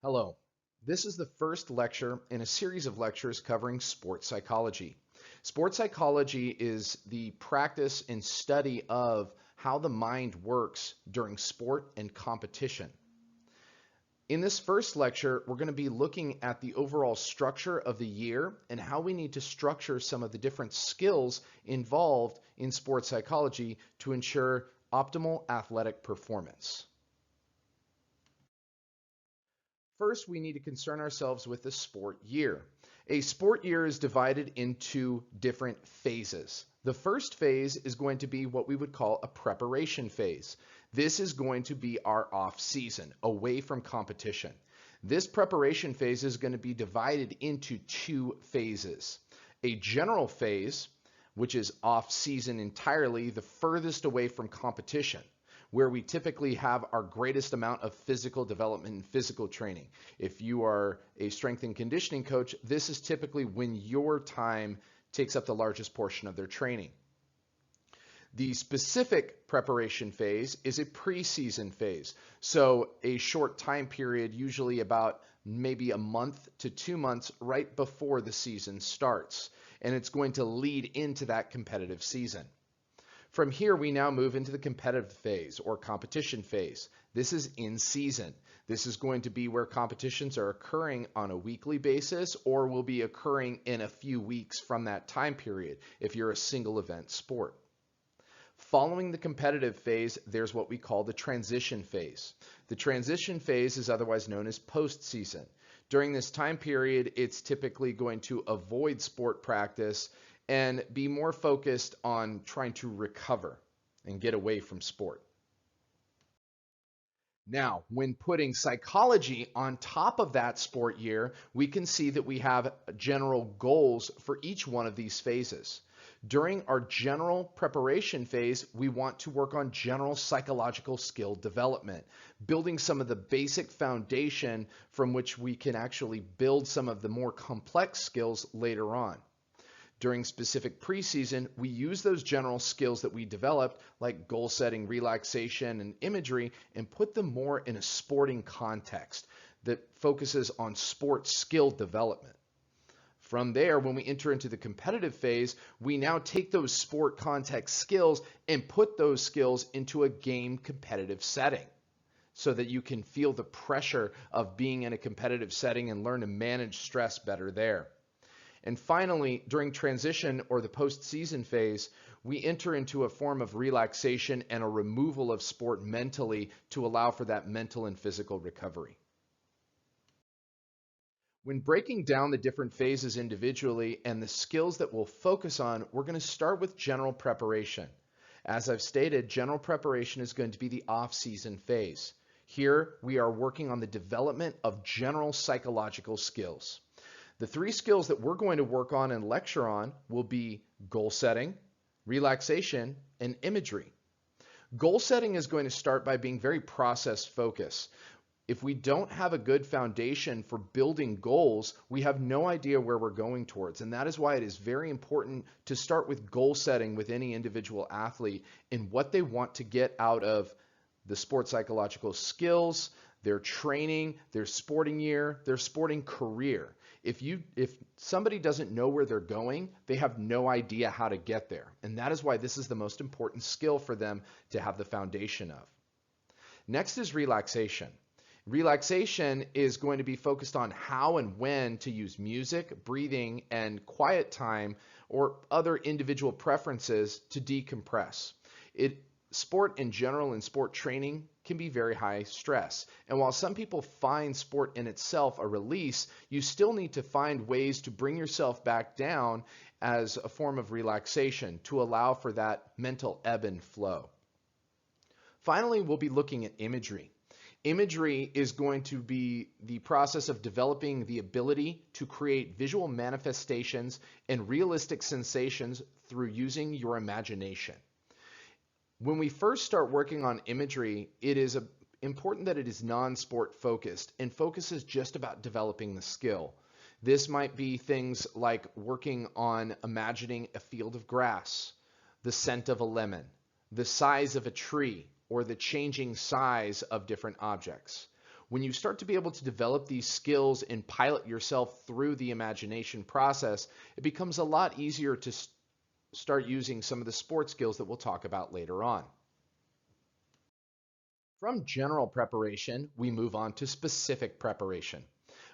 Hello. This is the first lecture in a series of lectures covering sports psychology. Sports psychology is the practice and study of how the mind works during sport and competition. In this first lecture, we're going to be looking at the overall structure of the year and how we need to structure some of the different skills involved in sports psychology to ensure optimal athletic performance. First, we need to concern ourselves with the sport year. A sport year is divided into different phases. The first phase is going to be what we would call a preparation phase. This is going to be our off season, away from competition. This preparation phase is going to be divided into two phases. A general phase, which is off season entirely, the furthest away from competition, where we typically have our greatest amount of physical development and physical training. If you are a strength and conditioning coach, this is typically when your time takes up the largest portion of their training. The specific preparation phase is a preseason phase. So a short time period, usually about maybe a month to 2 months right before the season starts. And it's going to lead into that competitive season. From here, we now move into the competitive phase or competition phase. This is in season. This is going to be where competitions are occurring on a weekly basis or will be occurring in a few weeks from that time period if you're a single event sport. Following the competitive phase, there's what we call the transition phase. The transition phase is otherwise known as postseason. During this time period, it's typically going to avoid sport practice and be more focused on trying to recover and get away from sport. Now, when putting psychology on top of that sport year, we can see that we have general goals for each one of these phases. During our general preparation phase, we want to work on general psychological skill development, building some of the basic foundation from which we can actually build some of the more complex skills later on. During specific preseason, we use those general skills that we developed, like goal setting, relaxation, and imagery, and put them more in a sporting context that focuses on sport skill development. From there, when we enter into the competitive phase, we now take those sport context skills and put those skills into a game competitive setting so that you can feel the pressure of being in a competitive setting and learn to manage stress better there. And finally, during transition or the postseason phase, we enter into a form of relaxation and a removal of sport mentally to allow for that mental and physical recovery. When breaking down the different phases individually and the skills that we'll focus on, we're going to start with general preparation. As I've stated, general preparation is going to be the off-season phase. Here, we are working on the development of general psychological skills. The three skills that we're going to work on and lecture on will be goal setting, relaxation, and imagery. Goal setting is going to start by being very process focused. If we don't have a good foundation for building goals, we have no idea where we're going towards. And that is why it is very important to start with goal setting with any individual athlete in what they want to get out of the sports psychological skills, their training, their sporting year, their sporting career. If somebody doesn't know where they're going, they have no idea how to get there. And that is why this is the most important skill for them to have the foundation of. Next is relaxation. Relaxation is going to be focused on how and when to use music, breathing, and quiet time or other individual preferences to decompress. Sport in general and sport training can be very high stress. And while some people find sport in itself a release, you still need to find ways to bring yourself back down as a form of relaxation to allow for that mental ebb and flow. Finally, we'll be looking at imagery. Imagery is going to be the process of developing the ability to create visual manifestations and realistic sensations through using your imagination. When we first start working on imagery, it is important that it is non-sport focused and focuses just about developing the skill. This might be things like working on imagining a field of grass, the scent of a lemon, the size of a tree, or the changing size of different objects. When you start to be able to develop these skills and pilot yourself through the imagination process, it becomes a lot easier to start using some of the sports skills that we'll talk about later on. From general preparation, we move on to specific preparation.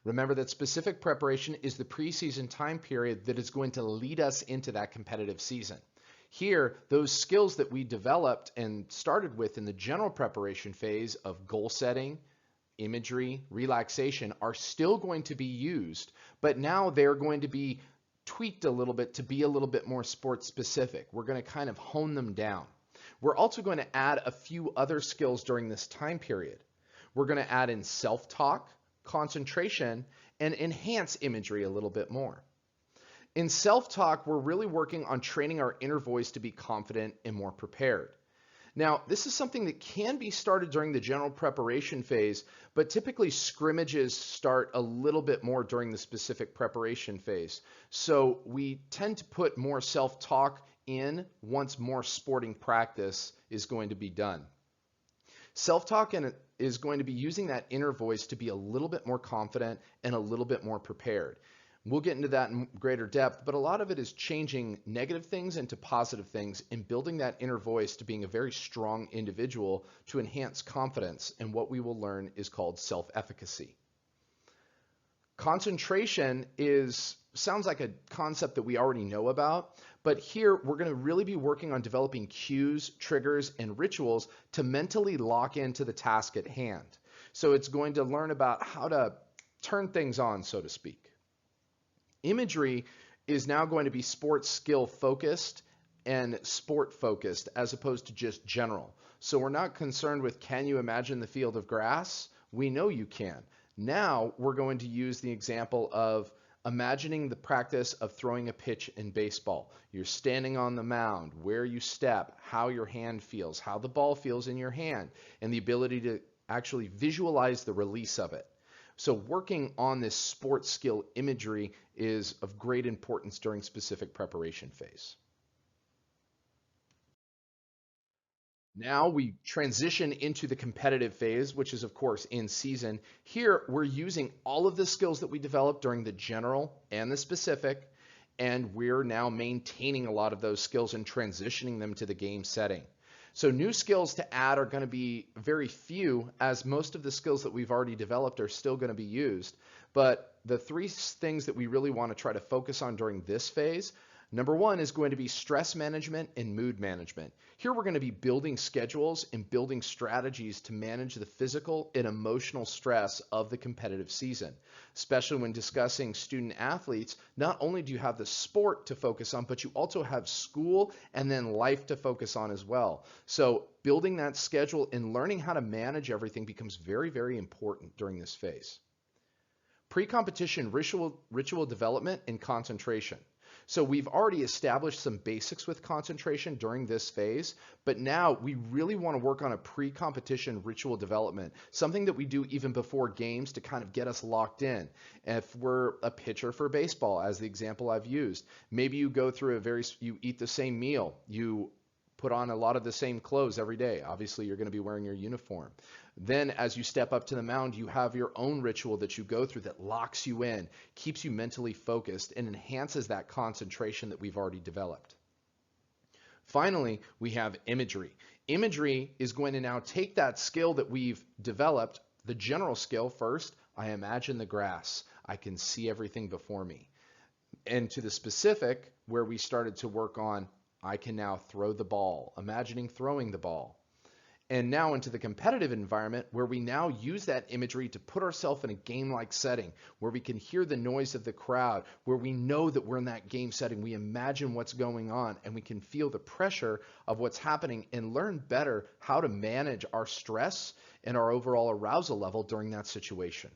Remember that specific preparation is the preseason time period that is going to lead us into that competitive season. Here, those skills that we developed and started with in the general preparation phase of goal setting, imagery, relaxation are still going to be used, but now they're going to be tweaked a little bit to be a little bit more sports specific. We're going to kind of hone them down. We're also going to add a few other skills during this time period. We're going to add in self-talk, concentration, and enhance imagery a little bit more. In self-talk, we're really working on training our inner voice to be confident and more prepared. Now, this is something that can be started during the general preparation phase, but typically scrimmages start a little bit more during the specific preparation phase. So we tend to put more self-talk in once more sporting practice is going to be done. Self-talk is going to be using that inner voice to be a little bit more confident and a little bit more prepared. We'll get into that in greater depth, but a lot of it is changing negative things into positive things and building that inner voice to being a very strong individual to enhance confidence, and what we will learn is called self-efficacy. Concentration sounds like a concept that we already know about, but here we're going to really be working on developing cues, triggers, and rituals to mentally lock into the task at hand. So it's going to learn about how to turn things on, so to speak. Imagery is now going to be sports skill focused and sport focused as opposed to just general. So we're not concerned with, can you imagine the field of grass? We know you can. Now we're going to use the example of imagining the practice of throwing a pitch in baseball. You're standing on the mound, where you step, how your hand feels, how the ball feels in your hand, and the ability to actually visualize the release of it. So working on this sports skill imagery is of great importance during specific preparation phase. Now we transition into the competitive phase, which is of course in season. Here we're using all of the skills that we developed during the general and the specific, and we're now maintaining a lot of those skills and transitioning them to the game setting. So new skills to add are going to be very few, as most of the skills that we've already developed are still going to be used. But the three things that we really want to try to focus on during this phase, number one is going to be stress management and mood management. Here we're going to be building schedules and building strategies to manage the physical and emotional stress of the competitive season. Especially when discussing student athletes, not only do you have the sport to focus on, but you also have school and then life to focus on as well. So building that schedule and learning how to manage everything becomes very, very important during this phase. Pre-competition ritual development and concentration. So we've already established some basics with concentration during this phase, but now we really want to work on a pre-competition ritual development, something that we do even before games to kind of get us locked in. If we're a pitcher for baseball, as the example I've used, maybe you go through you eat the same meal, you put on a lot of the same clothes every day. Obviously, you're going to be wearing your uniform. Then as you step up to the mound, you have your own ritual that you go through that locks you in, keeps you mentally focused, and enhances that concentration that we've already developed. Finally, we have imagery. Imagery is going to now take that skill that we've developed, the general skill first, I imagine the grass, I can see everything before me. And to the specific, where we started to work on, I can now throw the ball, imagining throwing the ball. And now into the competitive environment, where we now use that imagery to put ourselves in a game-like setting, where we can hear the noise of the crowd, where we know that we're in that game setting, we imagine what's going on, and we can feel the pressure of what's happening and learn better how to manage our stress and our overall arousal level during that situation.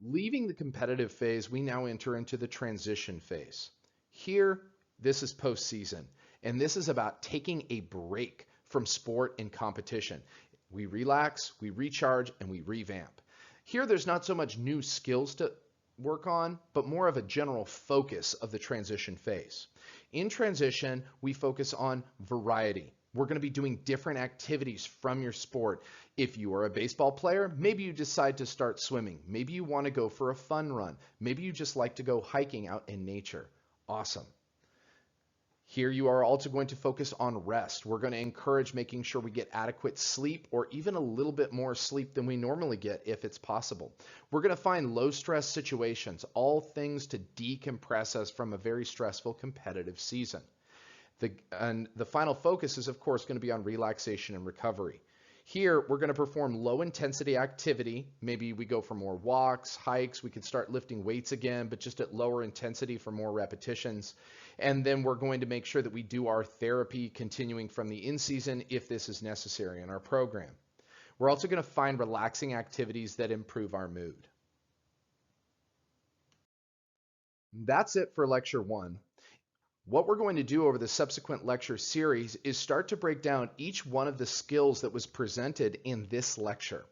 Leaving the competitive phase, we now enter into the transition phase. Here, this is postseason. And this is about taking a break from sport and competition. We relax, we recharge, and we revamp. Here, there's not so much new skills to work on, but more of a general focus of the transition phase. In transition, we focus on variety. We're going to be doing different activities from your sport. If you are a baseball player, maybe you decide to start swimming. Maybe you want to go for a fun run. Maybe you just like to go hiking out in nature. Awesome. Here you are also going to focus on rest. We're going to encourage making sure we get adequate sleep or even a little bit more sleep than we normally get if it's possible. We're going to find low stress situations, all things to decompress us from a very stressful competitive season. And the final focus is, of course, going to be on relaxation and recovery. Here, we're going to perform low intensity activity. Maybe we go for more walks, hikes. We could start lifting weights again, but just at lower intensity for more repetitions. And then we're going to make sure that we do our therapy continuing from the in-season if this is necessary in our program. We're also going to find relaxing activities that improve our mood. That's it for lecture 1. What we're going to do over the subsequent lecture series is start to break down each one of the skills that was presented in this lecture.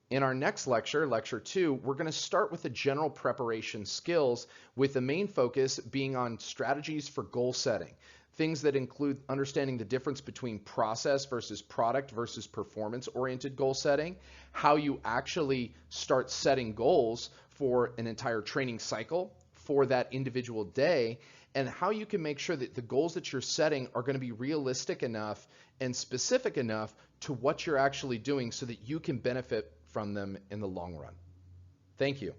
In our next lecture, lecture 2, we're going to start with the general preparation skills, with the main focus being on strategies for goal setting. Things that include understanding the difference between process versus product versus performance-oriented goal setting, how you actually start setting goals for an entire training cycle for that individual day, and how you can make sure that the goals that you're setting are going to be realistic enough and specific enough to what you're actually doing so that you can benefit from them in the long run. Thank you.